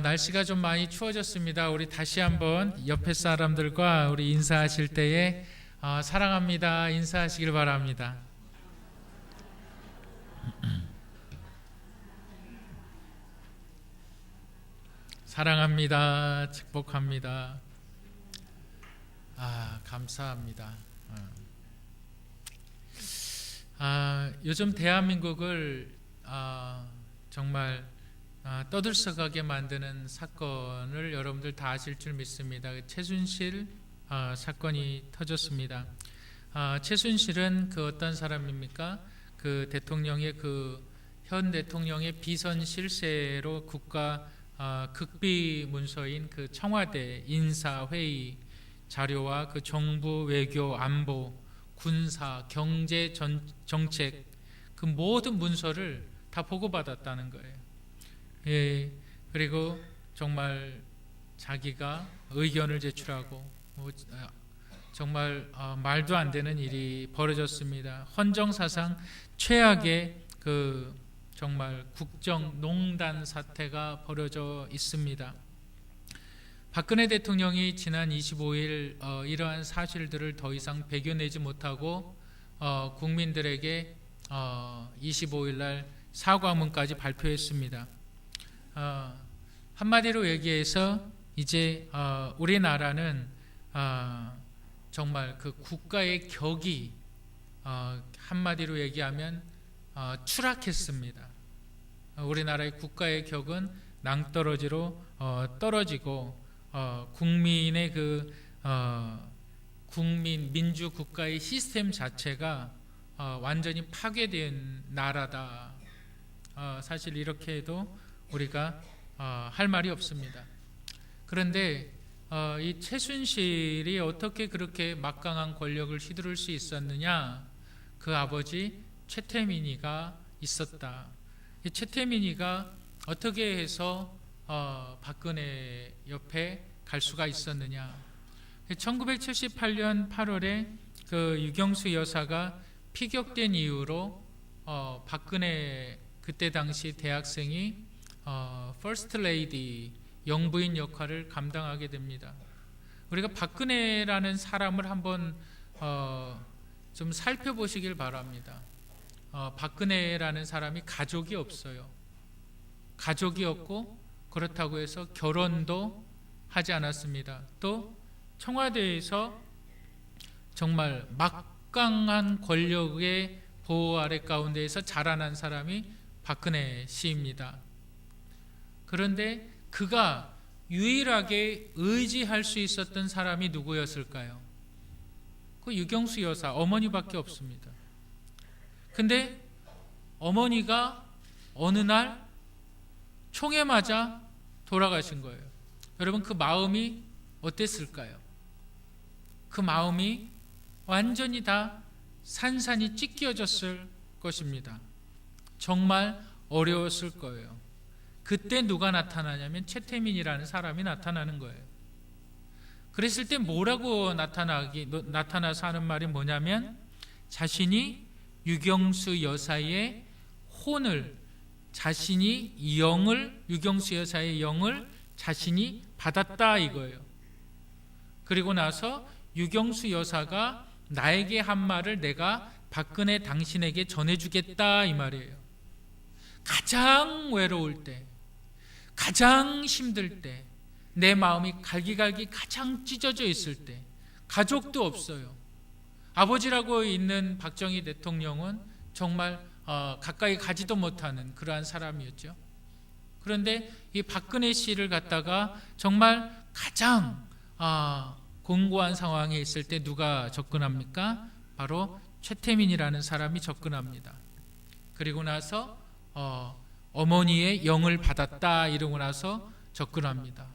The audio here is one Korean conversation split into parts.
날씨가 좀 많이 추워졌습니다. 우리 다시 한번 옆에 사람들과 우리 인사하실 때에 사랑합니다 인사하시길 바랍니다. 사랑합니다. 축복합니다. 감사합니다. 요즘 대한민국을 정말 떠들썩하게 만드는 사건을 여러분들 다 아실 줄 믿습니다. 최순실 사건이 터졌습니다. 최순실은 그 어떤 사람입니까? 그 대통령의 현 대통령의 비선 실세로 국가 극비 문서인 그 청와대 인사회의 자료와 그 정부 외교 안보 군사 경제 정책 그 모든 문서를 다 보고받았다는 거예요. 예, 그리고 정말 자기가 의견을 제출하고 정말 말도 안 되는 일이 벌어졌습니다. 헌정사상 최악의 정말 국정농단 사태가 벌어져 있습니다. 박근혜 대통령이 지난 25일 이러한 사실들을 더 이상 배겨내지 못하고 국민들에게 25일 날 사과문까지 발표했습니다. 한마디로 얘기해서 이제 우리나라는 정말 그 국가의 격이 한마디로 얘기하면 추락했습니다. 우리나라의 국가의 격은 낭떠러지로 떨어지고 국민의 국민 민주 국가의 시스템 자체가 완전히 파괴된 나라다. 사실 이렇게 해도 우리가 할 말이 없습니다. 그런데 이 최순실이 어떻게 그렇게 막강한 권력을 휘두를 수 있었느냐? 그 아버지 최태민이가 있었다. 이 최태민이가 어떻게 해서 박근혜 옆에 갈 수가 있었느냐? 1978년 8월에 그 유경수 여사가 피격된 이후로 박근혜 그때 당시 대학생이 퍼스트 레이디 영부인 역할을 감당하게 됩니다. 우리가 박근혜라는 사람을 한번 좀 살펴보시길 바랍니다. 박근혜라는 사람이 가족이 없어요. 가족이 없고 그렇다고 해서 결혼도 하지 않았습니다. 또 청와대에서 정말 막강한 권력의 보호 아래 가운데에서 자라난 사람이 박근혜 씨입니다. 그런데 그가 유일하게 의지할 수 있었던 사람이 누구였을까요? 그 유경수 여사 어머니밖에 없습니다. 근데 어머니가 어느 날 총에 맞아 돌아가신 거예요. 여러분 그 마음이 어땠을까요? 그 마음이 완전히 다 산산이 찢겨졌을 것입니다. 정말 어려웠을 거예요. 그때 누가 나타나냐면 최태민이라는 사람이 나타나는 거예요. 그랬을 때 뭐라고 나타나서 하는 말이 뭐냐면 자신이 유경수 여사의 혼을 자신이 유경수 여사의 영을 자신이 받았다 이거예요. 그리고 나서 유경수 여사가 나에게 한 말을 내가 박근혜 당신에게 전해주겠다 이 말이에요. 가장 외로울 때, 가장 힘들 때, 내 마음이 갈기갈기 가장 찢어져 있을 때, 가족도 없어요. 아버지라고 있는 박정희 대통령은 정말 가까이 가지도 못하는 그러한 사람이었죠. 그런데 이 박근혜 씨를 갖다가 정말 가장 공고한 상황에 있을 때 누가 접근합니까? 바로 최태민이라는 사람이 접근합니다. 그리고 나서 어머니의 영을 받았다 이러고 나서 접근합니다.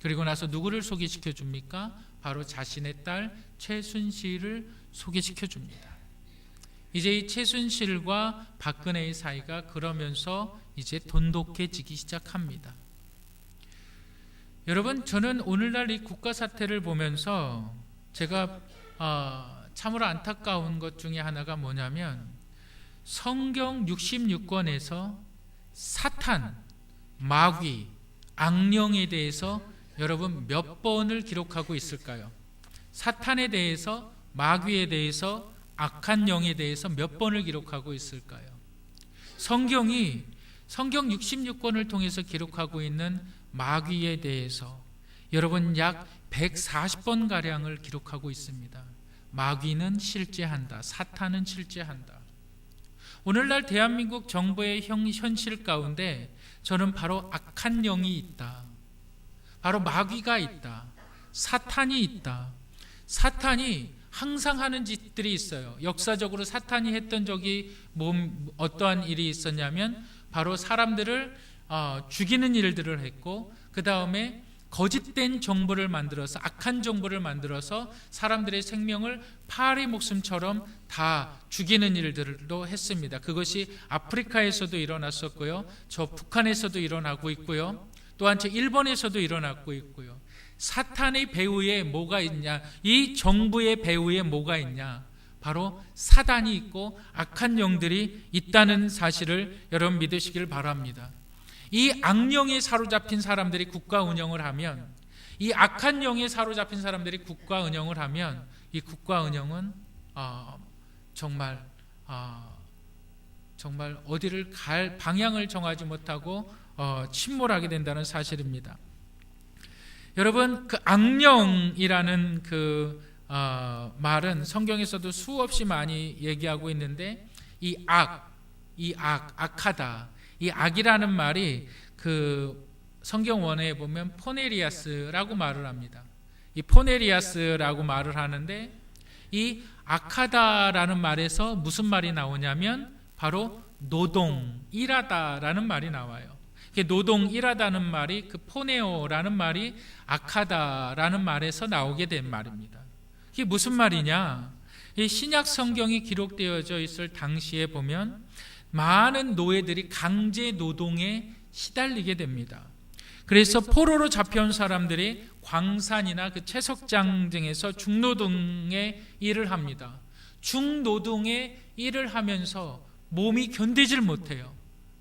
그리고 나서 누구를 소개시켜 줍니까? 바로 자신의 딸 최순실을 소개시켜 줍니다. 이제 이 최순실과 박근혜의 사이가 그러면서 이제 돈독해지기 시작합니다. 여러분, 저는 오늘날 이 국가 사태를 보면서 제가 참으로 안타까운 것 중에 하나가 뭐냐면 성경 66권에서 사탄, 마귀, 악령에 대해서 여러분 몇 번을 기록하고 있을까요? 사탄에 대해서, 마귀에 대해서, 악한 영에 대해서 몇 번을 기록하고 있을까요? 성경 66권을 통해서 기록하고 있는 마귀에 대해서 여러분 약 140번가량을 기록하고 있습니다. 마귀는 실제한다. 사탄은 실제한다. 오늘날 대한민국 정부의 현실 가운데 저는 바로 악한 영이 있다. 바로 마귀가 있다. 사탄이 있다. 사탄이 항상 하는 짓들이 있어요. 역사적으로 사탄이 했던 적이 어떠한 일이 있었냐면 바로 사람들을 죽이는 일들을 했고, 그 다음에 거짓된 정보를 만들어서, 악한 정보를 만들어서 사람들의 생명을 파리 목숨처럼 다 죽이는 일들도 했습니다. 그것이 아프리카에서도 일어났었고요, 저 북한에서도 일어나고 있고요, 또한 저 일본에서도 일어나고 있고요. 사탄의 배후에 뭐가 있냐? 이 정부의 배후에 뭐가 있냐? 바로 사단이 있고 악한 영들이 있다는 사실을 여러분 믿으시길 바랍니다. 이 악령에 사로잡힌 사람들이 국가 운영을 하면, 이 악한 영에 사로잡힌 사람들이 국가 운영을 하면, 이 국가 운영은 정말 어디를 갈 방향을 정하지 못하고 침몰하게 된다는 사실입니다. 여러분, 그 악령이라는 그 말은 성경에서도 수없이 많이 얘기하고 있는데, 악하다. 이 악이라는 말이 그 성경 원어에 보면 포네리아스라고 말을 합니다. 이 포네리아스라고 말을 하는데, 이 악하다라는 말에서 무슨 말이 나오냐면 바로 노동, 일하다라는 말이 나와요. 노동, 일하다는 말이 그 포네오라는 말이 악하다라는 말에서 나오게 된 말입니다. 이게 무슨 말이냐? 이 신약 성경이 기록되어져 있을 당시에 보면 많은 노예들이 강제 노동에 시달리게 됩니다. 그래서 포로로 잡혀온 사람들이 광산이나 그 채석장 등에서 중노동의 일을 합니다. 중노동의 일을 하면서 몸이 견디질 못해요.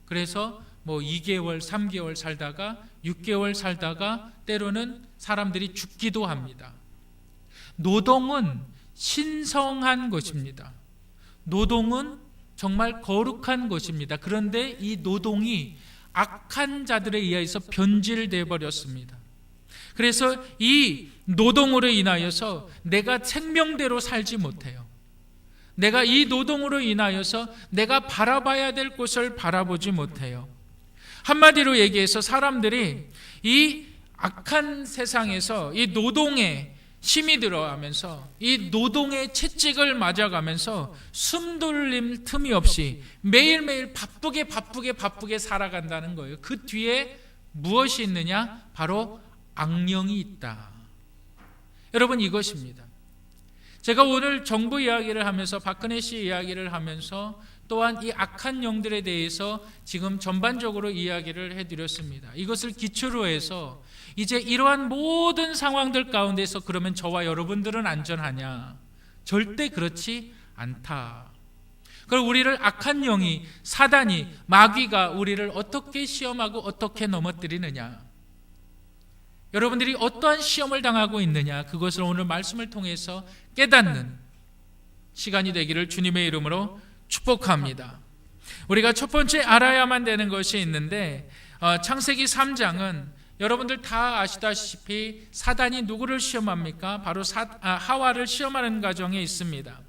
그래서 2개월, 3개월 살다가 6개월 살다가 때로는 사람들이 죽기도 합니다. 노동은 신성한 것입니다. 노동은 정말 거룩한 것입니다. 그런데 이 노동이 악한 자들에 의해서 변질되어 버렸습니다. 그래서 이 노동으로 인하여서 내가 생명대로 살지 못해요. 내가 이 노동으로 인하여서 내가 바라봐야 될 곳을 바라보지 못해요. 한마디로 얘기해서 사람들이 이 악한 세상에서 이 노동에 힘이 들어가면서, 이 노동의 채찍을 맞아가면서 숨돌림 틈이 없이 매일매일 바쁘게 살아간다는 거예요. 그 뒤에 무엇이 있느냐? 바로 악령이 있다. 여러분, 이것입니다. 제가 오늘 정부 이야기를 하면서, 박근혜 씨 이야기를 하면서 또한 이 악한 영들에 대해서 지금 전반적으로 이야기를 해드렸습니다. 이것을 기초로 해서 이제 이러한 모든 상황들 가운데서 그러면 저와 여러분들은 안전하냐? 절대 그렇지 않다. 그럼 우리를 악한 영이, 사단이, 마귀가 우리를 어떻게 시험하고 어떻게 넘어뜨리느냐? 여러분들이 어떠한 시험을 당하고 있느냐? 그것을 오늘 말씀을 통해서 깨닫는 시간이 되기를 주님의 이름으로 축복합니다. 우리가 첫 번째 알아야만 되는 것이 있는데, 창세기 3장은 여러분들 다 아시다시피 사단이 누구를 시험합니까? 바로 하와를 시험하는 과정에 있습니다.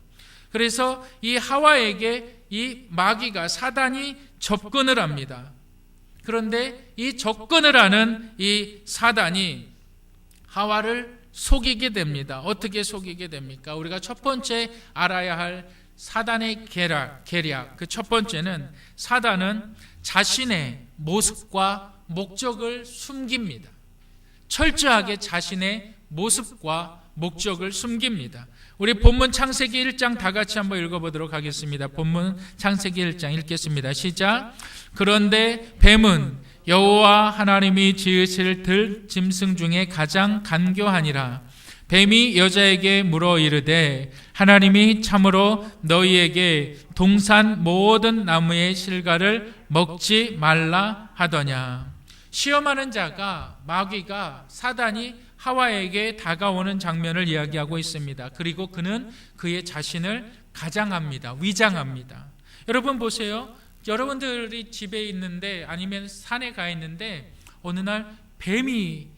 그래서 이 하와에게 이 마귀가, 사단이 접근을 합니다. 그런데 이 접근을 하는 이 사단이 하와를 속이게 됩니다. 어떻게 속이게 됩니까? 우리가 첫 번째 알아야 할 사단의 계략, 그 첫 번째는 사단은 자신의 모습과 목적을 숨깁니다. 철저하게 자신의 모습과 목적을 숨깁니다. 우리 본문 창세기 1장 다 같이 한번 읽어보도록 하겠습니다. 본문 창세기 1장 읽겠습니다. 시작. 그런데 뱀은 여호와 하나님이 지으실 들 짐승 중에 가장 간교하니라. 뱀이 여자에게 물어 이르되 하나님이 참으로 너희에게 동산 모든 나무의 실과를 먹지 말라 하더냐. 시험하는 자가, 마귀가, 사단이 하와에게 다가오는 장면을 이야기하고 있습니다. 그리고 그는 그의 자신을 가장합니다. 위장합니다. 여러분 보세요. 여러분들이 집에 있는데 아니면 산에 가 있는데 어느 날 뱀이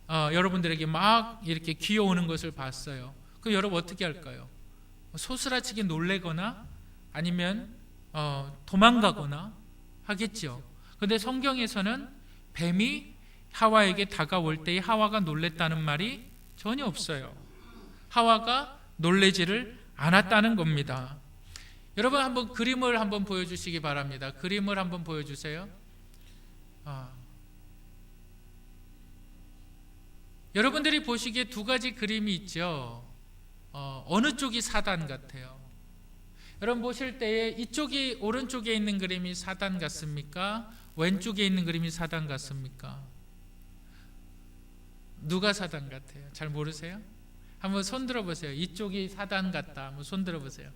여러분들에게 막 이렇게 기어오는 것을 봤어요. 그럼 여러분 어떻게 할까요? 소스라치게 놀래거나 아니면 도망가거나 하겠죠. 그런데 성경에서는 뱀이 하와에게 다가올 때에 하와가 놀랬다는 말이 전혀 없어요. 하와가 놀래지를 않았다는 겁니다. 여러분 한번 그림을 한번 보여주시기 바랍니다. 그림을 한번 보여주세요. 여러분들이 보시기에 두 가지 그림이 있죠. 어느 쪽이 사단 같아요? 여러분 보실 때에 이쪽이 오른쪽에 있는 그림이 사단 같습니까? 왼쪽에 있는 그림이 사단 같습니까? 누가 사단 같아요? 잘 모르세요? 한번 손 들어보세요. 이쪽이 사단 같다. 한번 손 들어보세요.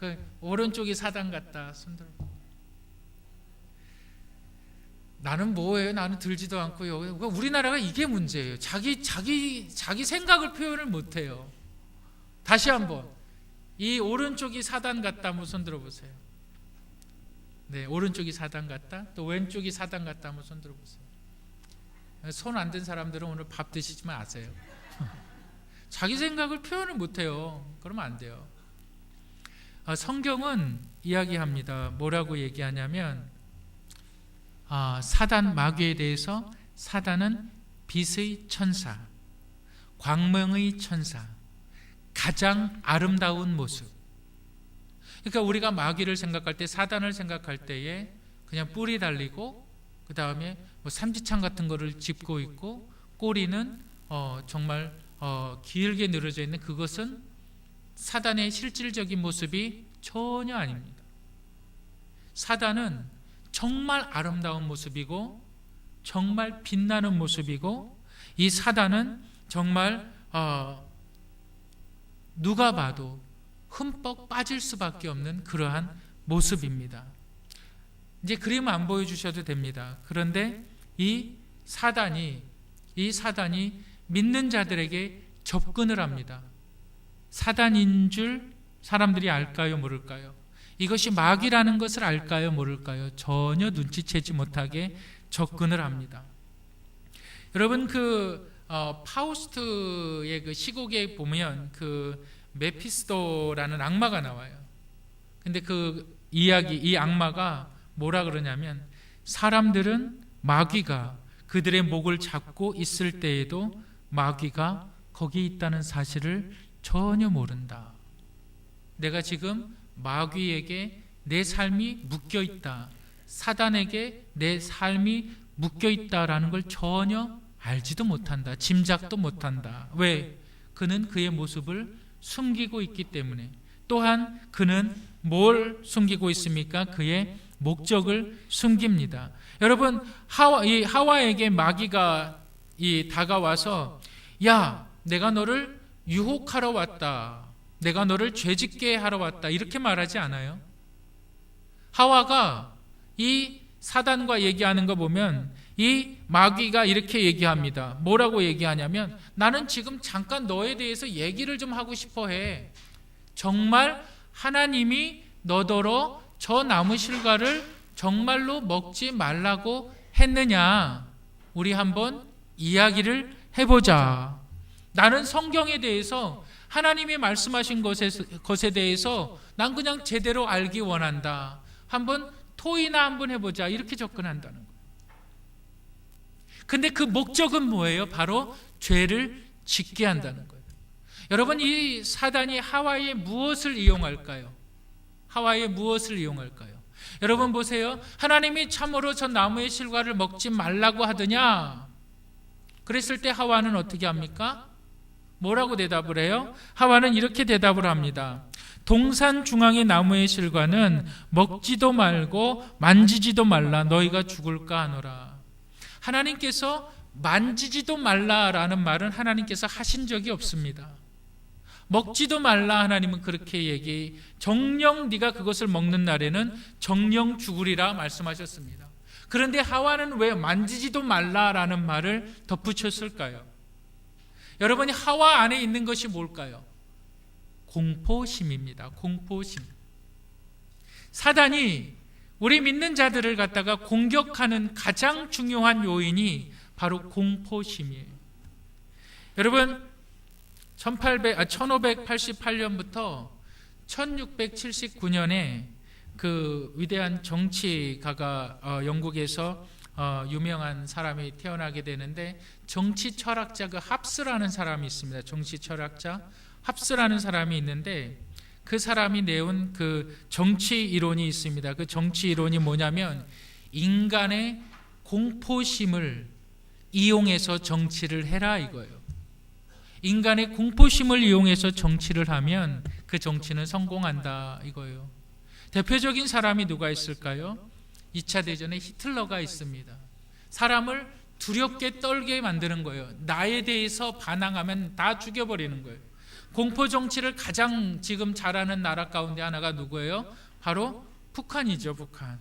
그 오른쪽이 사단 같다. 손 들어. 나는 뭐예요? 나는 들지도 않고요. 우리나라가 이게 문제예요. 자기 생각을 표현을 못해요. 다시 한번 이 오른쪽이 사단 같다. 한번 손 들어보세요. 네, 오른쪽이 사단 같다. 또 왼쪽이 사단 같다. 한번 손 들어보세요. 손 안 든 사람들은 오늘 밥 드시지 마세요. 자기 생각을 표현을 못해요. 그러면 안 돼요. 성경은 이야기합니다. 뭐라고 얘기하냐면 사단 마귀에 대해서 사단은 빛의 천사, 광명의 천사, 가장 아름다운 모습. 그러니까 우리가 마귀를 생각할 때, 사단을 생각할 때에 그냥 뿔이 달리고 그 다음에 뭐 삼지창 같은 거를 짚고 있고 꼬리는 정말 길게 늘어져 있는, 그것은 사단의 실질적인 모습이 전혀 아닙니다. 사단은 정말 아름다운 모습이고 정말 빛나는 모습이고, 이 사단은 정말 누가 봐도 흠뻑 빠질 수밖에 없는 그러한 모습입니다. 이제 그림 안 보여주셔도 됩니다. 그런데 이 사단이 믿는 자들에게 접근을 합니다. 사단인 줄 사람들이 알까요, 모를까요? 이것이 마귀라는 것을 알까요, 모를까요? 전혀 눈치채지 못하게 접근을 합니다. 여러분 파우스트의 그 시곡에 보면 그 메피스토라는 악마가 나와요. 근데 그 이야기, 이 악마가 뭐라 그러냐면, 사람들은 마귀가 그들의 목을 잡고 있을 때에도 마귀가 거기 있다는 사실을 전혀 모른다. 내가 지금 마귀에게 내 삶이 묶여 있다, 사단에게 내 삶이 묶여 있다라는 걸 전혀 알지도 못한다, 짐작도 못한다. 왜? 그는 그의 모습을 숨기고 있기 때문에. 또한 그는 뭘 숨기고 있습니까? 그의 목적을 숨깁니다. 여러분, 하와에게 마귀가 다가와서, 야, 내가 너를 유혹하러 왔다, 내가 너를 죄짓게 하러 왔다, 이렇게 말하지 않아요. 하와가 이 사단과 얘기하는 거 보면 이 마귀가 이렇게 얘기합니다. 뭐라고 얘기하냐면, 나는 지금 잠깐 너에 대해서 얘기를 좀 하고 싶어 해. 정말 하나님이 너더러 저 나무 실과를 정말로 먹지 말라고 했느냐? 우리 한번 이야기를 해보자. 나는 성경에 대해서, 하나님이 말씀하신 것에 대해서 난 그냥 제대로 알기 원한다. 한번 토의나 한번 해보자. 이렇게 접근한다는 거예요. 근데 그 목적은 뭐예요? 바로 죄를 짓게 한다는 거예요. 여러분, 이 사단이 하와의 무엇을 이용할까요? 하와의 무엇을 이용할까요? 여러분 보세요. 하나님이 참으로 저 나무의 실과를 먹지 말라고 하더냐? 그랬을 때 하와는 어떻게 합니까? 뭐라고 대답을 해요? 하와는 이렇게 대답을 합니다. 동산 중앙의 나무의 실과는 먹지도 말고 만지지도 말라, 너희가 죽을까 하노라. 하나님께서 만지지도 말라라는 말은 하나님께서 하신 적이 없습니다. 먹지도 말라, 하나님은 그렇게 정령 네가 그것을 먹는 날에는 정령 죽으리라 말씀하셨습니다. 그런데 하와는 왜 만지지도 말라라는 말을 덧붙였을까요? 여러분이 하와 안에 있는 것이 뭘까요? 공포심입니다. 공포심. 사단이 우리 믿는 자들을 갖다가 공격하는 가장 중요한 요인이 바로 공포심이에요. 여러분 1588년부터 1679년에 그 위대한 정치가가 영국에서 유명한 사람이 태어나게 되는데, 정치 철학자 그 합스라는 사람이 있습니다. 정치 철학자 합스라는 사람이 있는데, 그 사람이 내온 그 정치 이론이 있습니다. 그 정치 이론이 뭐냐면, 인간의 공포심을 이용해서 정치를 해라 이거예요. 인간의 공포심을 이용해서 정치를 하면 그 정치는 성공한다 이거예요. 대표적인 사람이 누가 있을까요? 2차 대전에 히틀러가 있습니다. 사람을 두렵게 떨게 만드는 거예요. 나에 대해서 반항하면 다 죽여버리는 거예요. 공포 정치를 가장 지금 잘하는 나라 가운데 하나가 누구예요? 바로 북한이죠. 북한.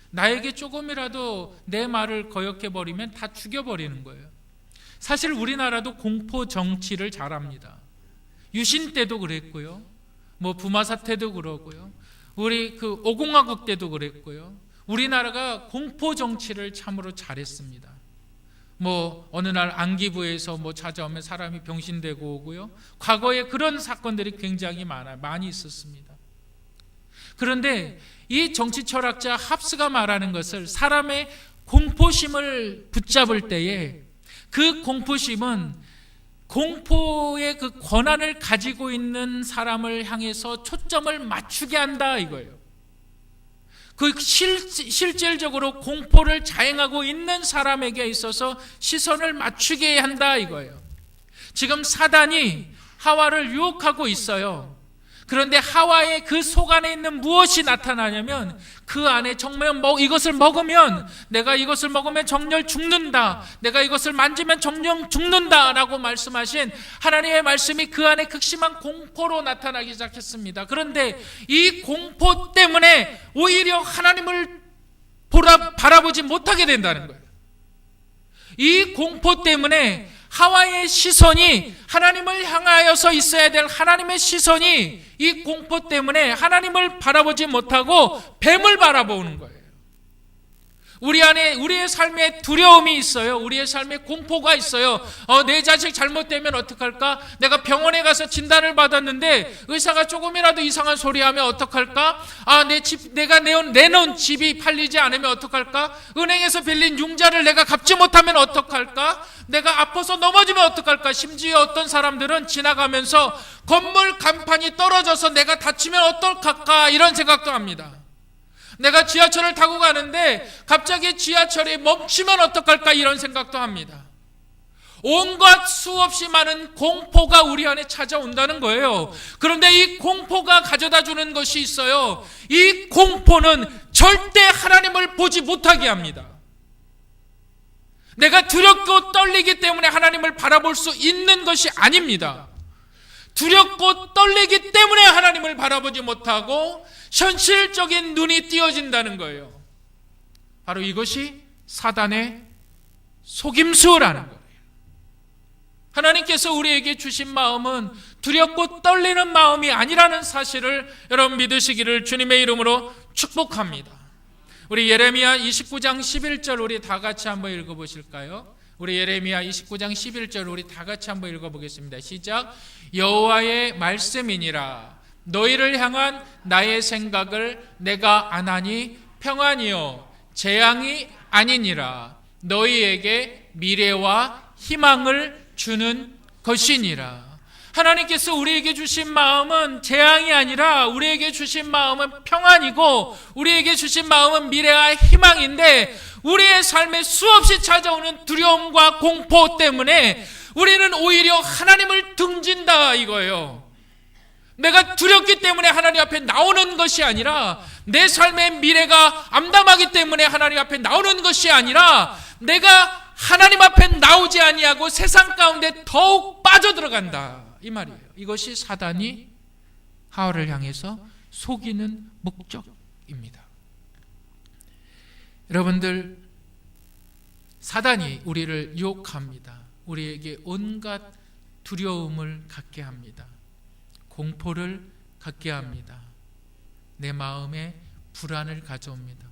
나에게 조금이라도 내 말을 거역해버리면 다 죽여버리는 거예요. 사실 우리나라도 공포 정치를 잘합니다. 유신 때도 그랬고요. 뭐 부마 사태도 그러고요. 우리 그 5공화국 때도 그랬고요. 우리나라가 공포 정치를 참으로 잘했습니다. 뭐 어느 날 안기부에서 뭐 찾아오면 사람이 병신되고 오고요. 과거에 그런 사건들이 굉장히 많이 있었습니다. 그런데 이 정치 철학자 합스가 말하는 것을, 사람의 공포심을 붙잡을 때에 그 공포심은 공포의 그 권한을 가지고 있는 사람을 향해서 초점을 맞추게 한다 이거예요. 그 실질적으로 공포를 자행하고 있는 사람에게 있어서 시선을 맞추게 한다 이거예요. 지금 사단이 하와를 유혹하고 있어요. 그런데 하와의 그 속 안에 있는 무엇이 나타나냐면, 그 안에 정말 이것을 먹으면, 내가 이것을 먹으면 정녕 죽는다, 내가 이것을 만지면 정녕 죽는다 라고 말씀하신 하나님의 말씀이 그 안에 극심한 공포로 나타나기 시작했습니다. 그런데 이 공포 때문에 오히려 하나님을 바라보지 못하게 된다는 거예요. 이 공포 때문에 하와의 시선이, 하나님을 향하여서 있어야 될 하나님의 시선이 이 공포 때문에 하나님을 바라보지 못하고 뱀을 바라보는 거예요. 우리 안에 우리의 삶에 두려움이 있어요. 우리의 삶에 공포가 있어요. 내 자식 잘못되면 어떡할까? 내가 병원에 가서 진단을 받았는데 의사가 조금이라도 이상한 소리 하면 어떡할까? 내가 내놓은 집이 팔리지 않으면 어떡할까? 은행에서 빌린 융자를 내가 갚지 못하면 어떡할까? 내가 아파서 넘어지면 어떡할까? 심지어 어떤 사람들은 지나가면서 건물 간판이 떨어져서 내가 다치면 어떡할까? 이런 생각도 합니다. 내가 지하철을 타고 가는데 갑자기 지하철이 멈추면 어떡할까? 이런 생각도 합니다. 온갖 수없이 많은 공포가 우리 안에 찾아온다는 거예요. 그런데 이 공포가 가져다 주는 것이 있어요. 이 공포는 절대 하나님을 보지 못하게 합니다. 내가 두렵고 떨리기 때문에 하나님을 바라볼 수 있는 것이 아닙니다. 두렵고 떨리기 때문에 하나님을 바라보지 못하고 현실적인 눈이 띄어진다는 거예요. 바로 이것이 사단의 속임수라는 거예요. 하나님께서 우리에게 주신 마음은 두렵고 떨리는 마음이 아니라는 사실을 여러분 믿으시기를 주님의 이름으로 축복합니다. 우리 예레미야 29장 11절 우리 다 같이 한번 읽어보실까요? 우리 예레미야 29장 11절 우리 다 같이 한번 읽어보겠습니다. 시작. 여호와의 말씀이니라. 너희를 향한 나의 생각을 내가 안하니 평안이요 재앙이 아니니라. 너희에게 미래와 희망을 주는 것이니라. 하나님께서 우리에게 주신 마음은 재앙이 아니라 우리에게 주신 마음은 평안이고 우리에게 주신 마음은 미래와 희망인데, 우리의 삶에 수없이 찾아오는 두려움과 공포 때문에 우리는 오히려 하나님을 등진다 이거예요. 내가 두렵기 때문에 하나님 앞에 나오는 것이 아니라, 내 삶의 미래가 암담하기 때문에 하나님 앞에 나오는 것이 아니라, 내가 하나님 앞에 나오지 아니하고 세상 가운데 더욱 빠져들어간다 이 말이에요. 이것이 사단이 하와를 향해서 속이는 목적입니다. 여러분들, 사단이 우리를 유혹합니다. 우리에게 온갖 두려움을 갖게 합니다. 공포를 갖게 합니다. 내 마음에 불안을 가져옵니다.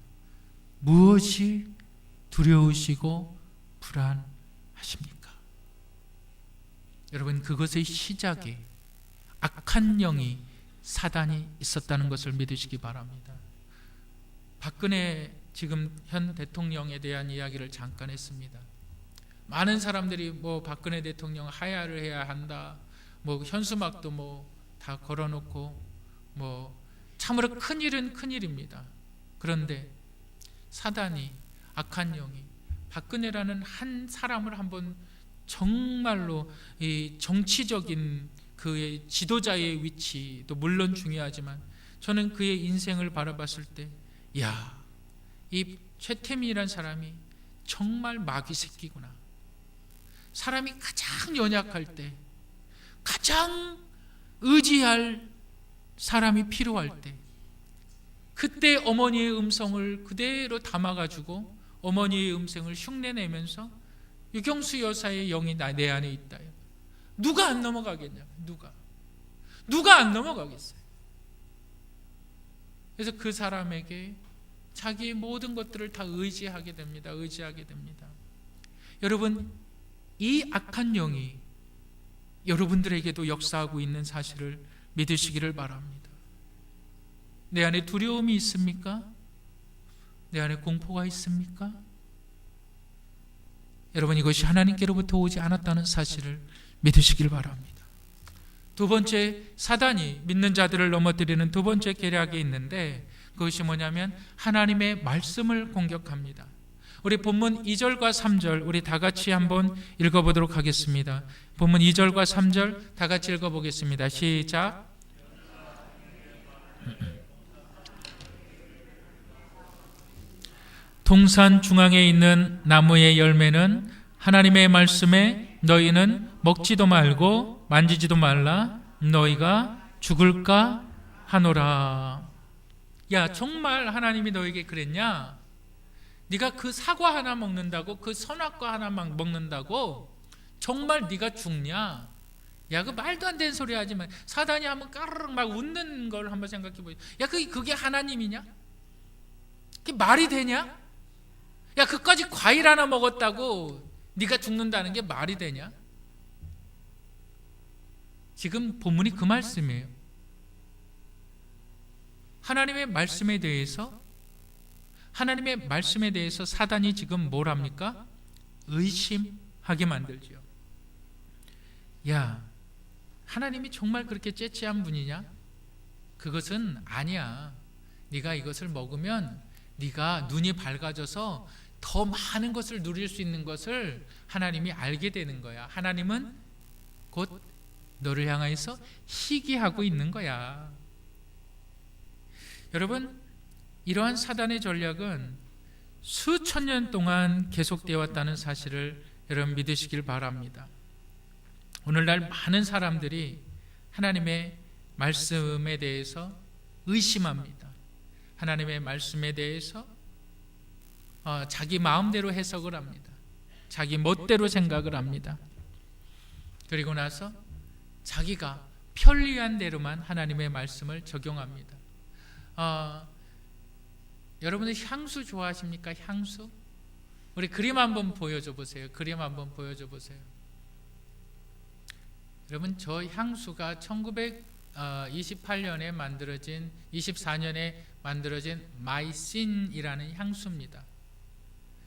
무엇이 두려우시고 불안하십니까? 여러분, 그것의 시작에 악한 영이, 사단이 있었다는 것을 믿으시기 바랍니다. 박근혜 지금 현 대통령에 대한 이야기를 잠깐 했습니다. 많은 사람들이 뭐 박근혜 대통령 하야를 해야 한다, 뭐 현수막도 뭐 다 걸어놓고, 뭐 참으로 큰일은 큰일입니다. 그런데 사단이, 악한 영이 박근혜라는 한 사람을 한번 정말로 이 정치적인 그의 지도자의 위치도 물론 중요하지만, 저는 그의 인생을 바라봤을 때, 야, 이 최태민이라는 사람이 정말 마귀 새끼구나. 사람이 가장 연약할 때, 가장 의지할 사람이 필요할 때, 그때 어머니의 음성을 그대로 담아가지고 어머니의 음성을 흉내내면서 유경수 여사의 영이 내 안에 있다. 누가 안 넘어가겠냐? 누가 안 넘어가겠어요? 그래서 그 사람에게 자기의 모든 것들을 다 의지하게 됩니다. 여러분, 이 악한 영이 여러분들에게도 역사하고 있는 사실을 믿으시기를 바랍니다. 내 안에 두려움이 있습니까? 내 안에 공포가 있습니까? 여러분, 이것이 하나님께로부터 오지 않았다는 사실을 믿으시길 바랍니다. 두 번째, 사단이 믿는 자들을 넘어뜨리는 두 번째 계략이 있는데, 그것이 뭐냐면 하나님의 말씀을 공격합니다. 우리 본문 2절과 3절 우리 다 같이 한번 읽어보도록 하겠습니다. 본문 2절과 3절 다 같이 읽어보겠습니다. 시작. 동산 중앙에 있는 나무의 열매는 하나님의 말씀에 너희는 먹지도 말고 만지지도 말라, 너희가 죽을까 하노라. 야, 정말 하나님이 너에게 그랬냐? 네가 그 사과 하나 먹는다고, 그 선악과 하나 먹는다고 정말 네가 죽냐? 야, 그 말도 안 되는 소리 하지 마. 사단이 한번 까르륵 막 웃는 걸 한번 생각해 보세요. 야, 그게 하나님이냐? 그게 말이 되냐? 야, 그까지 과일 하나 먹었다고 네가 죽는다는 게 말이 되냐? 지금 본문이 그 말씀이에요. 하나님의 말씀에 대해서 사단이 지금 뭘 합니까? 의심하게 만들죠. 야, 하나님이 정말 그렇게 째치한 분이냐? 그것은 아니야. 네가 이것을 먹으면 네가 눈이 밝아져서 더 많은 것을 누릴 수 있는 것을 하나님이 알게 되는 거야. 하나님은 곧 너를 향해서 희귀하고 있는 거야. 여러분, 이러한 사단의 전략은 수천 년 동안 계속되어 왔다는 사실을 여러분 믿으시길 바랍니다. 오늘날 많은 사람들이 하나님의 말씀에 대해서 의심합니다. 하나님의 말씀에 대해서 자기 마음대로 해석을 합니다. 자기 멋대로 생각을 합니다. 그리고 나서 자기가 편리한 대로만 하나님의 말씀을 적용합니다. 여러분들 향수 좋아하십니까? 향수? 우리 그림 한번 보여줘 보세요. 여러분, 저 향수가 1928년에 만들어진, 24년에 만들어진 마이신이라는 향수입니다.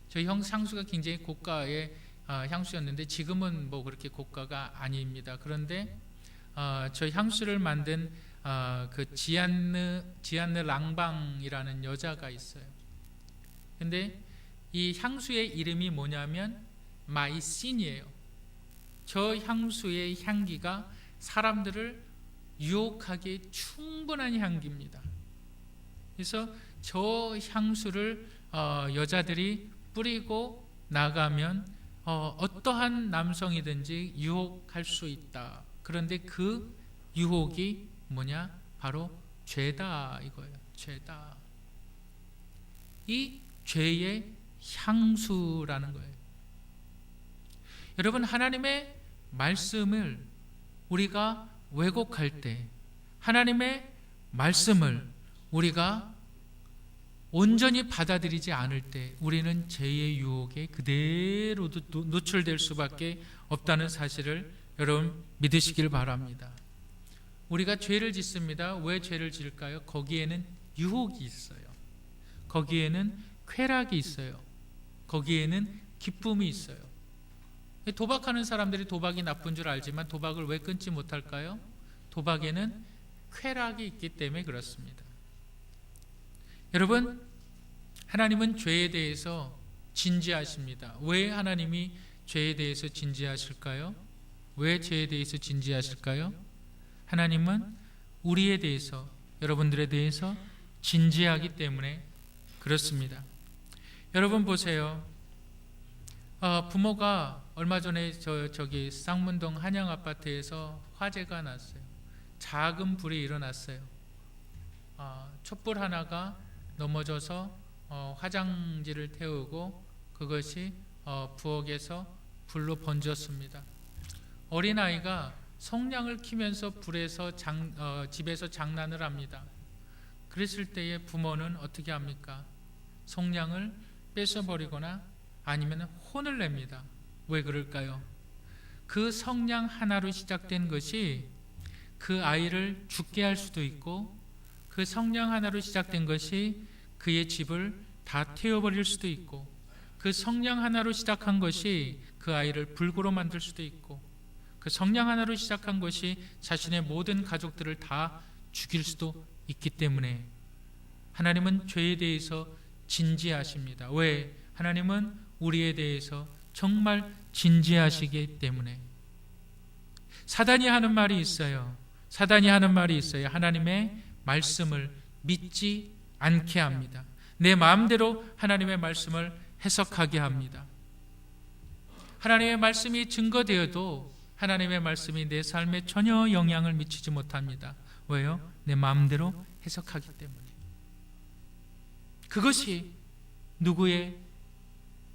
저 향수가 굉장히 고가의 향수였는데 지금은 뭐 그렇게 고가가 아닙니다. 그런데 저 향수를 만든 그 지안느 랑방이라는 여자가 있어요. 근데 이 향수의 이름이 뭐냐면 마이신이에요. 저 향수의 향기가 사람들을 유혹하기에 충분한 향기입니다. 그래서 저 향수를 여자들이 뿌리고 나가면 어떠한 남성이든지 유혹할 수 있다. 그런데 그 유혹이 뭐냐? 바로 죄다 이거예요. 죄다. 이 죄의 향수라는 거예요. 여러분, 하나님의 말씀을 우리가 왜곡할 때, 하나님의 말씀을 우리가 온전히 받아들이지 않을 때 우리는 죄의 유혹에 그대로 노출될 수밖에 없다는 사실을 여러분 믿으시길 바랍니다. 우리가 죄를 짓습니다. 왜 죄를 지을까요? 거기에는 유혹이 있어요. 거기에는 쾌락이 있어요. 거기에는 기쁨이 있어요. 도박하는 사람들이 도박이 나쁜 줄 알지만 도박을 왜 끊지 못할까요? 도박에는 쾌락이 있기 때문에 그렇습니다. 여러분, 하나님은 죄에 대해서 진지하십니다. 왜 하나님이 죄에 대해서 진지하실까요? 왜 죄에 대해서 진지하실까요? 하나님은 우리에 대해서, 여러분들에 대해서 진지하기 때문에 그렇습니다. 여러분 보세요. 부모가 얼마 전에 저기 쌍문동 한양 아파트에서 화재가 났어요. 작은 불이 일어났어요. 촛불 하나가 넘어져서 화장지를 태우고 그것이 부엌에서 불로 번졌습니다. 어린아이가 성냥을 키면서 불에서 집에서 장난을 합니다. 그랬을 때에 부모는 어떻게 합니까? 성냥을 뺏어버리거나 아니면 혼을 냅니다. 왜 그럴까요? 그 성냥 하나로 시작된 것이 그 아이를 죽게 할 수도 있고, 그 성냥 하나로 시작된 것이 그의 집을 다 태워버릴 수도 있고, 그 성냥 하나로 시작한 것이 그 아이를 불구로 만들 수도 있고, 그 성냥 하나로 시작한 것이 자신의 모든 가족들을 다 죽일 수도 있기 때문에 하나님은 죄에 대해서 진지하십니다. 왜? 하나님은 우리에 대해서 정말 진지하시기 때문에. 사단이 하는 말이 있어요. 하나님의 말씀을 믿지 않게 합니다. 내 마음대로 하나님의 말씀을 해석하게 합니다. 하나님의 말씀이 증거되어도 하나님의 말씀이 내 삶에 전혀 영향을 미치지 못합니다. 왜요? 내 마음대로 해석하기 때문에. 그것이 누구의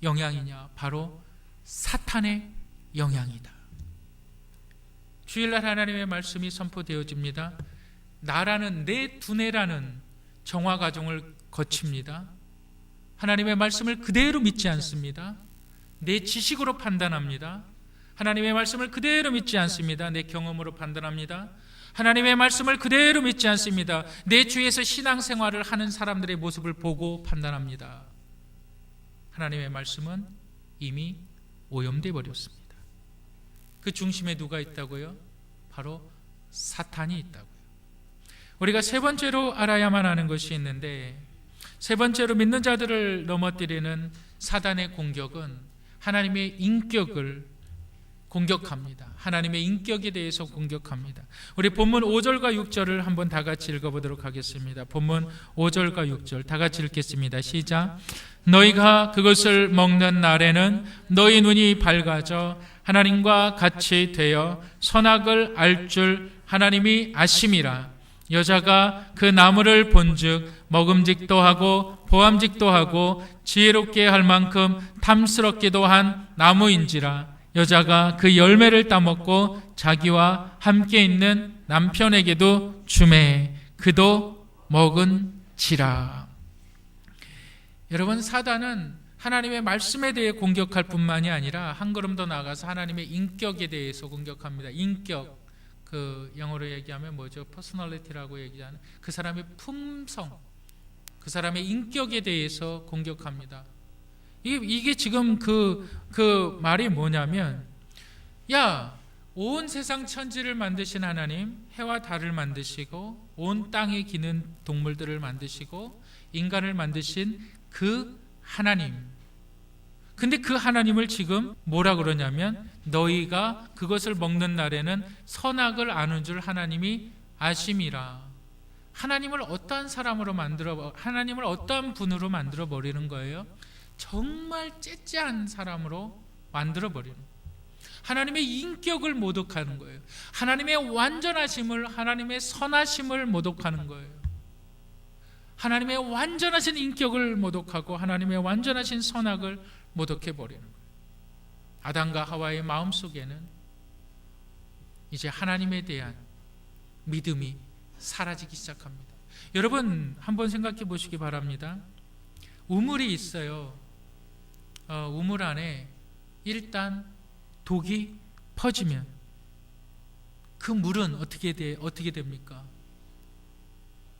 영향이냐? 바로 사탄의 영향이다. 주일날 하나님의 말씀이 선포되어집니다. 내 두뇌라는 정화 과정을 거칩니다. 하나님의 말씀을 그대로 믿지 않습니다. 내 지식으로 판단합니다. 하나님의 말씀을 그대로 믿지 않습니다. 내 경험으로 판단합니다. 하나님의 말씀을 그대로 믿지 않습니다. 내 주위에서 신앙생활을 하는 사람들의 모습을 보고 판단합니다. 하나님의 말씀은 이미 오염되어 버렸습니다. 그 중심에 누가 있다고요? 바로 사탄이 있다고요. 우리가 세 번째로 알아야만 하는 것이 있는데, 세 번째로 믿는 자들을 넘어뜨리는 사단의 공격은 하나님의 인격을 공격합니다. 하나님의 인격에 대해서 공격합니다. 우리 본문 5절과 6절을 한번 다 같이 읽어보도록 하겠습니다. 본문 5절과 6절 다 같이 읽겠습니다. 시작. 너희가 그것을 먹는 날에는 너희 눈이 밝아져 하나님과 같이 되어 선악을 알 줄 하나님이 아심이라. 여자가 그 나무를 본즉 먹음직도 하고 보암직도 하고 지혜롭게 할 만큼 탐스럽기도 한 나무인지라. 여자가 그 열매를 따먹고 자기와 함께 있는 남편에게도 주매 그도 먹은지라. 여러분, 사단은 하나님의 말씀에 대해 공격할 뿐만이 아니라 한 걸음 더 나아가서 하나님의 인격에 대해서 공격합니다. 인격, 그 영어로 얘기하면 뭐죠? 퍼스널리티라고 얘기하는 그 사람의 품성, 그 사람의 인격에 대해서 공격합니다. 이게 지금 그 말이 뭐냐면, 온 세상 천지를 만드신 하나님, 해와 달을 만드시고 온 땅에 기는 동물들을 만드시고 인간을 만드신 그 하나님, 근데 그 하나님을 지금 뭐라 그러냐면, 너희가 그것을 먹는 날에는 선악을 아는 줄 하나님이 아심이라. 하나님을 어떠한 사람으로 하나님을 어떠한 분으로 만들어 버리는 거예요? 정말 째째한 사람으로 만들어 버리는 거예요. 하나님의 인격을 모독하는 거예요. 하나님의 완전하심을, 하나님의 선하심을 모독하는 거예요. 하나님의 완전하신 인격을 모독하고 하나님의 완전하신 선악을 모독해버리는 거예요. 아담과 하와의 마음속에는 이제 하나님에 대한 믿음이 사라지기 시작합니다. 여러분 한번 생각해 보시기 바랍니다. 우물이 있어요. 우물 안에 일단 독이 퍼지면 그 물은 어떻게 됩니까?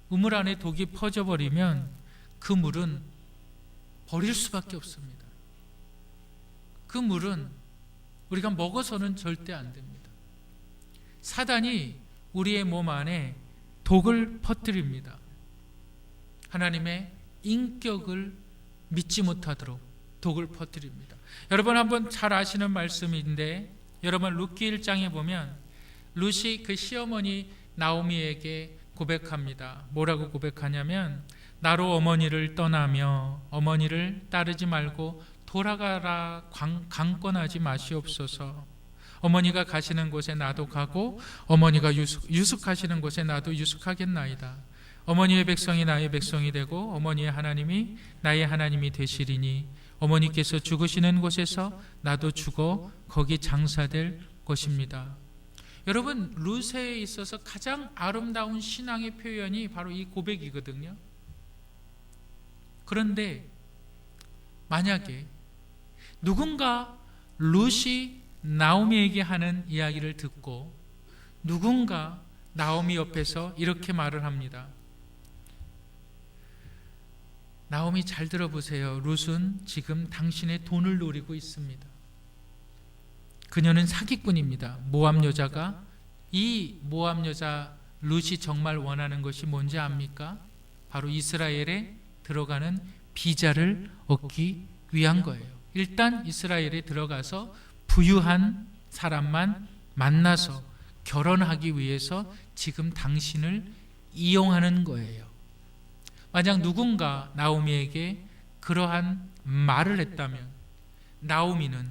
우물 안에 독이 퍼져버리면 그 물은 버릴 수밖에 없습니다. 그 물은 우리가 먹어서는 절대 안 됩니다. 사단이 우리의 몸 안에 독을 퍼뜨립니다. 하나님의 인격을 믿지 못하도록 독을 퍼뜨립니다. 여러분 한번 잘 아시는 말씀인데, 여러분 룻기 1장에 보면 룻이 그 시어머니 나오미에게 고백합니다. 뭐라고 고백하냐면, 나로 어머니를 떠나며 어머니를 따르지 말고 돌아가라 강권하지 마시옵소서. 어머니가 가시는 곳에 나도 가고 어머니가 유숙하시는 곳에 나도 유숙하겠나이다. 어머니의 백성이 나의 백성이 되고 어머니의 하나님이 나의 하나님이 되시리니 어머니께서 죽으시는 곳에서 나도 죽어 거기 장사될 것입니다. 여러분, 룻에 있어서 가장 아름다운 신앙의 표현이 바로 이 고백이거든요. 그런데 만약에 누군가 룻이 나오미에게 하는 이야기를 듣고 누군가 나오미 옆에서 이렇게 말을 합니다. 나오미 잘 들어보세요. 룻은 지금 당신의 돈을 노리고 있습니다. 그녀는 사기꾼입니다. 모압 여자가, 이 모압 여자 룻이 정말 원하는 것이 뭔지 압니까? 바로 이스라엘에 들어가는 비자를 얻기 위한 거예요. 일단 이스라엘에 들어가서 부유한 사람만 만나서 결혼하기 위해서 지금 당신을 이용하는 거예요. 만약 누군가 나오미에게 그러한 말을 했다면 나오미는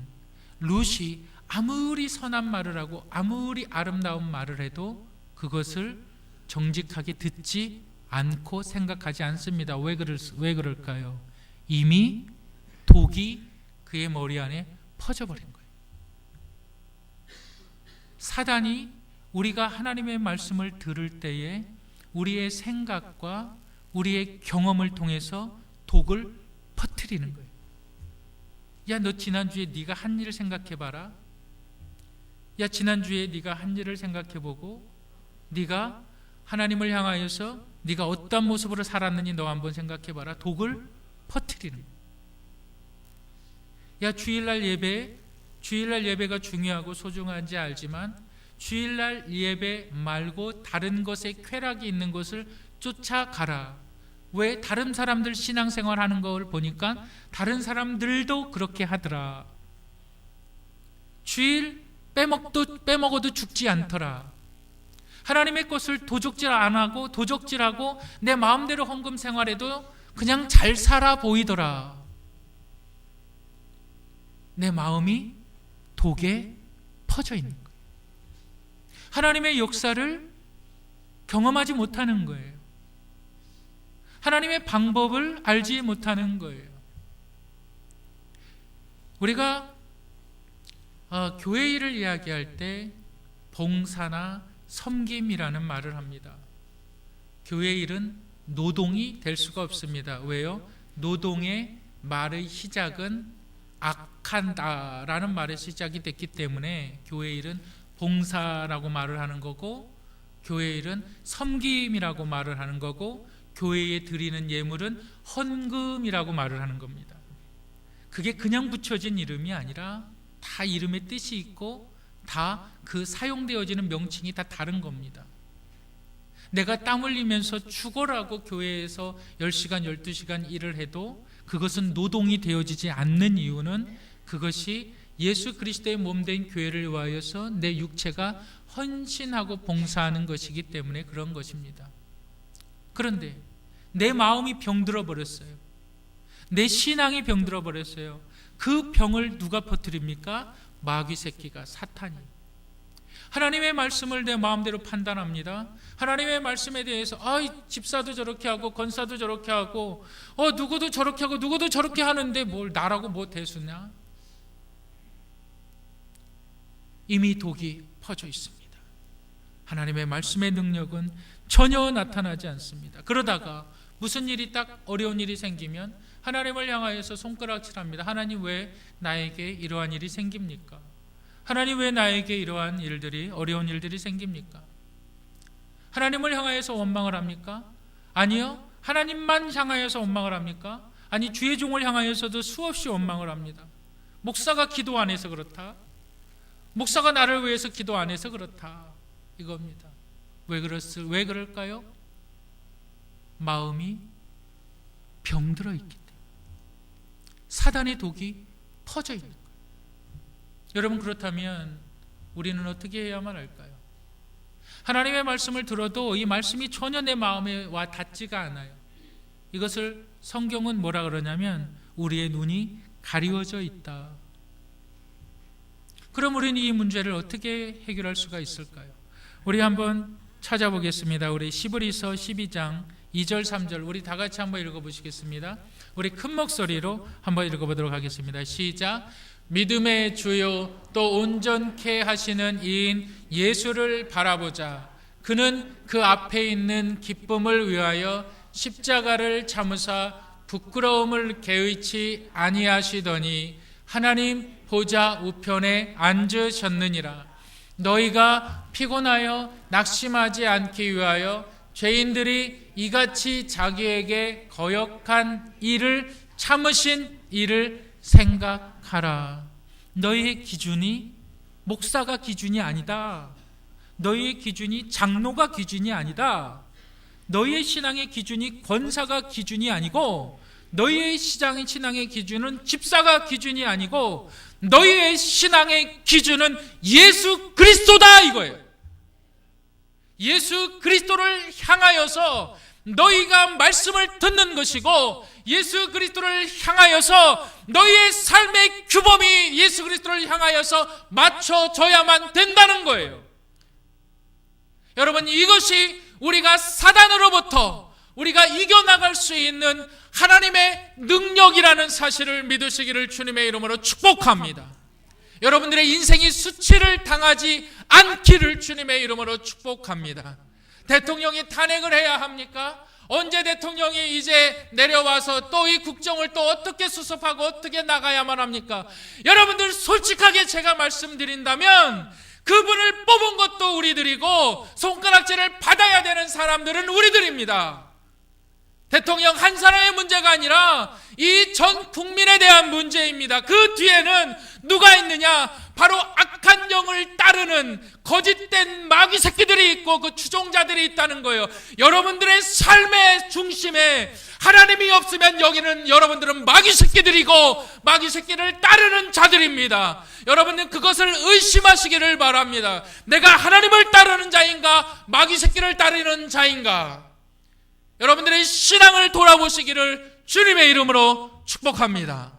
룻이 아무리 선한 말을 하고 아무리 아름다운 말을 해도 그것을 정직하게 듣지 않고 생각하지 않습니다. 왜 그럴까요? 이미 독이 그의 머리 안에 퍼져버린 거예요. 사단이 우리가 하나님의 말씀을 들을 때에 우리의 생각과 우리의 경험을 통해서 독을 퍼뜨리는 거예요. 야, 너 지난주에 네가 한 일을 생각해봐라. 야, 지난주에 네가 한 일을 생각해보고 네가 하나님을 향하여서 네가 어떤 모습으로 살았느니 너 한번 생각해봐라. 독을 퍼뜨리는 거예요. 야, 주일날 예배가 중요하고 소중한지 알지만 주일날 예배 말고 다른 것에 쾌락이 있는 것을 쫓아가라. 왜? 다른 사람들 신앙생활 하는 걸 보니까 다른 사람들도 그렇게 하더라. 주일 빼먹어도 죽지 않더라. 하나님의 것을 도적질하고 내 마음대로 헌금 생활해도 그냥 잘 살아 보이더라. 내 마음이 독에 퍼져 있는 거예요. 하나님의 역사를 경험하지 못하는 거예요. 하나님의 방법을 알지 못하는 거예요. 우리가 교회 일을 이야기할 때 봉사나 섬김이라는 말을 합니다. 교회 일은 노동이 될 수가 없습니다. 왜요? 노동의 말의 시작은 악한다라는 말의 시작이 됐기 때문에 교회 일은 봉사라고 말을 하는 거고, 교회 일은 섬김이라고 말을 하는 거고, 교회에 드리는 예물은 헌금이라고 말을 하는 겁니다. 그게 그냥 붙여진 이름이 아니라 다 이름의 뜻이 있고 다 그 사용되어지는 명칭이 다 다른 겁니다. 내가 땀 흘리면서 죽어라고 교회에서 10시간, 12시간 일을 해도 그것은 노동이 되어지지 않는 이유는 그것이 예수 그리스도의 몸된 교회를 위하여서 내 육체가 헌신하고 봉사하는 것이기 때문에 그런 것입니다. 그런데 내 마음이 병들어 버렸어요. 내 신앙이 병들어 버렸어요. 그 병을 누가 퍼뜨립니까? 마귀 새끼가, 사탄이. 하나님의 말씀을 내 마음대로 판단합니다. 하나님의 말씀에 대해서 집사도 저렇게 하고 권사도 저렇게 하고 누구도 저렇게 하고 누구도 저렇게 하는데 뭘 나라고 뭐 대수냐? 이미 독이 퍼져 있습니다. 하나님의 말씀의 능력은 전혀 나타나지 않습니다. 그러다가 무슨 일이 딱 어려운 일이 생기면 하나님을 향하여서 손가락질합니다. 하나님 왜 나에게 이러한 일이 생깁니까? 하나님 왜 나에게 이러한 일들이 어려운 일들이 생깁니까? 하나님을 향하여서 원망을 합니까? 아니요. 하나님만 향하여서 원망을 합니까? 아니 주의 종을 향하여서도 수없이 원망을 합니다. 목사가 기도 안 해서 그렇다. 목사가 나를 위해서 기도 안 해서 그렇다. 이겁니다. 왜 그럴까요? 마음이 병들어 있기 때문에. 사단의 독이 퍼져 있는 거예요. 여러분 그렇다면 우리는 어떻게 해야만 할까요? 하나님의 말씀을 들어도 이 말씀이 전혀 내 마음에 와 닿지가 않아요. 이것을 성경은 뭐라 그러냐면 우리의 눈이 가리워져 있다. 그럼 우리는 이 문제를 어떻게 해결할 수가 있을까요? 우리 한번 찾아보겠습니다. 우리 시브리서 12장 2절 3절 우리 다 같이 한번 읽어보시겠습니다. 우리 큰 목소리로 한번 읽어보도록 하겠습니다. 시작. 믿음의 주요 또 온전케 하시는 이인 예수를 바라보자. 그는 그 앞에 있는 기쁨을 위하여 십자가를 참으사 부끄러움을 개의치 아니하시더니 하나님 보좌 우편에 앉으셨느니라. 너희가 피곤하여 낙심하지 않기 위하여 죄인들이 이같이 자기에게 거역한 일을 참으신 일을 생각하라. 너희의 기준이 목사가 기준이 아니다. 너희의 기준이 장로가 기준이 아니다. 너희의 신앙의 기준이 권사가 기준이 아니고 너희의 신앙의 기준은 집사가 기준이 아니고 너희의 신앙의 기준은 예수 그리스도다 이거예요. 예수 그리스도를 향하여서 너희가 말씀을 듣는 것이고 예수 그리스도를 향하여서 너희의 삶의 규범이 예수 그리스도를 향하여서 맞춰져야만 된다는 거예요. 여러분 이것이 우리가 사단으로부터 우리가 이겨나갈 수 있는 하나님의 능력이라는 사실을 믿으시기를 주님의 이름으로 축복합니다. 여러분들의 인생이 수치를 당하지 않기를 주님의 이름으로 축복합니다. 대통령이 탄핵을 해야 합니까? 언제 대통령이 이제 내려와서 또 이 국정을 또 어떻게 수습하고 어떻게 나가야만 합니까? 여러분들 솔직하게 제가 말씀드린다면 그분을 뽑은 것도 우리들이고 손가락질을 받아야 되는 사람들은 우리들입니다. 대통령 한 사람의 문제가 아니라 이 전 국민에 대한 문제입니다. 그 뒤에는 누가 있느냐? 바로 악한 영을 따르는 거짓된 마귀 새끼들이 있고 그 추종자들이 있다는 거예요. 여러분들의 삶의 중심에 하나님이 없으면 여기는 여러분들은 마귀 새끼들이고 마귀 새끼를 따르는 자들입니다. 여러분은 그것을 의심하시기를 바랍니다. 내가 하나님을 따르는 자인가? 마귀 새끼를 따르는 자인가? 여러분들의 신앙을 돌아보시기를 주님의 이름으로 축복합니다.